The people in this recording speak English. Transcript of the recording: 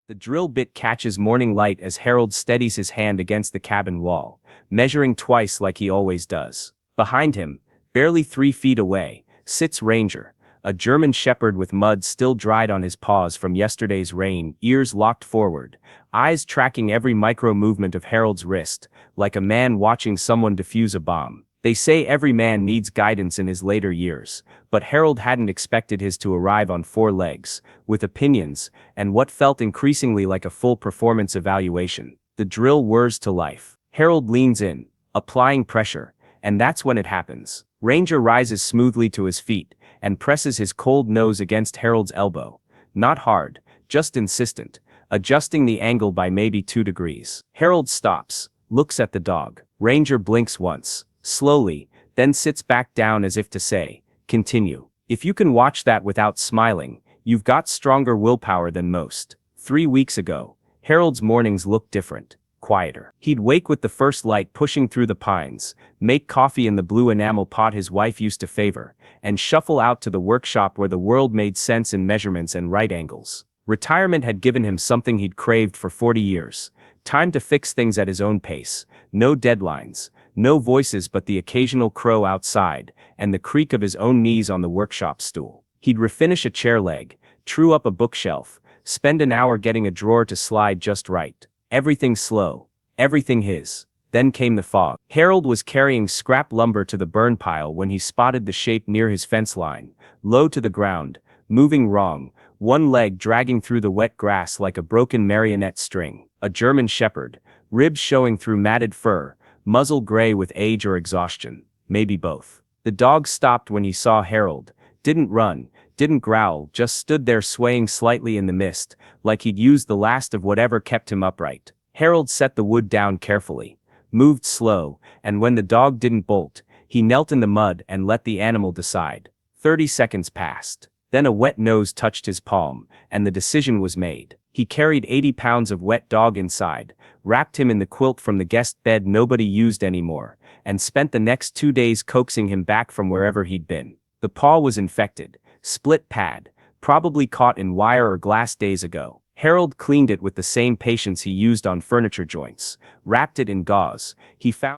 The drill bit catches morning light as Harold steadies his hand against the cabin wall, measuring twice like he always does. Behind him, barely 3 feet away, sits Ranger, a German shepherd with mud still dried on his paws from yesterday's rain, ears locked forward, eyes tracking every micro-movement of Harold's wrist, like a man watching someone defuse a bomb. They say every man needs guidance in his later years, but Harold hadn't expected his to arrive on 4 legs, with opinions, and what felt increasingly like a full performance evaluation. The drill whirs to life. Harold leans in, applying pressure, and that's when it happens. Ranger rises smoothly to his feet, and presses his cold nose against Harold's elbow. Not hard, just insistent, adjusting the angle by maybe 2 degrees. Harold stops, looks at the dog. Ranger blinks once, slowly, then sits back down as if to say, "Continue. If you can watch that without smiling, you've got stronger willpower than most." 3 weeks ago, Harold's mornings looked different, quieter. He'd wake with the first light pushing through the pines, make coffee in the blue enamel pot his wife used to favor, and shuffle out to the workshop where the world made sense in measurements and right angles. Retirement had given him something he'd craved for 40 years. Time to fix things at his own pace. No deadlines, no voices but the occasional crow outside, and the creak of his own knees on the workshop stool. He'd refinish a chair leg, true up a bookshelf, spend an hour getting a drawer to slide just right. Everything slow, everything his. Then came the fog. Harold was carrying scrap lumber to the burn pile when he spotted the shape near his fence line, low to the ground, moving wrong, one leg dragging through the wet grass like a broken marionette string. A German shepherd, ribs showing through matted fur, muzzle gray with age or exhaustion, maybe both. The dog stopped when he saw Harold, didn't run, didn't growl, just stood there swaying slightly in the mist, like he'd used the last of whatever kept him upright. Harold set the wood down carefully, moved slow, and when the dog didn't bolt, he knelt in the mud and let the animal decide. 30 seconds passed. Then a wet nose touched his palm, and the decision was made. He carried 80 pounds of wet dog inside, wrapped him in the quilt from the guest bed nobody used anymore, and spent the next 2 days coaxing him back from wherever he'd been. The paw was infected, split pad, probably caught in wire or glass days ago. Harold cleaned it with the same patience he used on furniture joints, wrapped it in gauze. He found